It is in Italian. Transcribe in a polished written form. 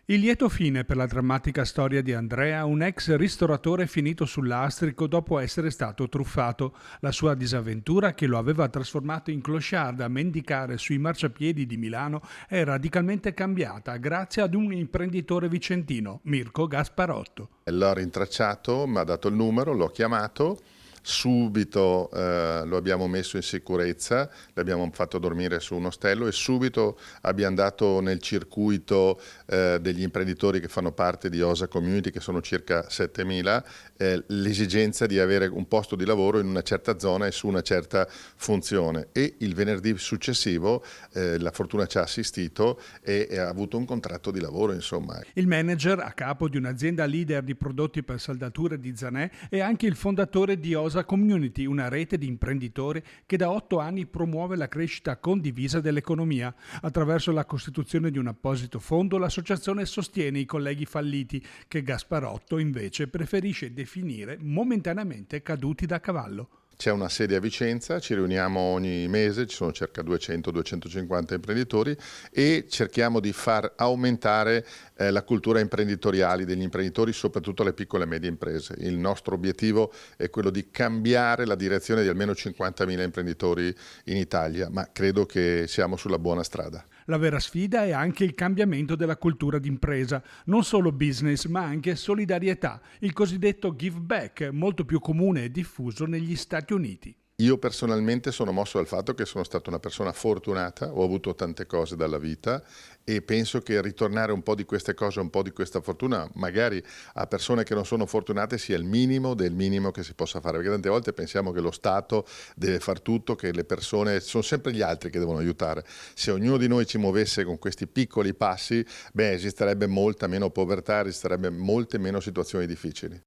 Il lieto fine per la drammatica storia di Andrea, un ex ristoratore finito sul lastrico dopo essere stato truffato. La sua disavventura, che lo aveva trasformato in clochard a mendicare sui marciapiedi di Milano, è radicalmente cambiata grazie ad un imprenditore vicentino, Mirko Gasparotto. L'ho rintracciato, mi ha dato il numero, l'ho chiamato, subito lo abbiamo messo in sicurezza, l'abbiamo fatto dormire su un ostello e subito abbiamo dato nel circuito degli imprenditori che fanno parte di Osa Community, che sono circa 7.000, l'esigenza di avere un posto di lavoro in una certa zona e su una certa funzione. E il venerdì successivo la fortuna ci ha assistito e ha avuto un contratto di lavoro, insomma. Il manager, a capo di un'azienda leader di prodotti per saldature di Zanè, è anche il fondatore di Osa Community, una rete di imprenditori che da 8 anni promuove la crescita condivisa dell'economia. Attraverso la costituzione di un apposito fondo, l'associazione sostiene i colleghi falliti, che Gasparotto invece preferisce definire momentaneamente caduti da cavallo. C'è una sede a Vicenza, ci riuniamo ogni mese, ci sono circa 200-250 imprenditori e cerchiamo di far aumentare la cultura imprenditoriale degli imprenditori, soprattutto le piccole e medie imprese. Il nostro obiettivo è quello di cambiare la direzione di almeno 50.000 imprenditori in Italia, ma credo che siamo sulla buona strada. La vera sfida è anche il cambiamento della cultura d'impresa, non solo business ma anche solidarietà, il cosiddetto give back, molto più comune e diffuso negli Stati Uniti. Io personalmente sono mosso dal fatto che sono stata una persona fortunata, ho avuto tante cose dalla vita e penso che ritornare un po' di queste cose, un po' di questa fortuna, magari a persone che non sono fortunate, sia il minimo del minimo che si possa fare, perché tante volte pensiamo che lo Stato deve far tutto, che le persone, sono sempre gli altri che devono aiutare. Se ognuno di noi ci muovesse con questi piccoli passi, esisterebbe molta meno povertà, esisterebbe molte meno situazioni difficili.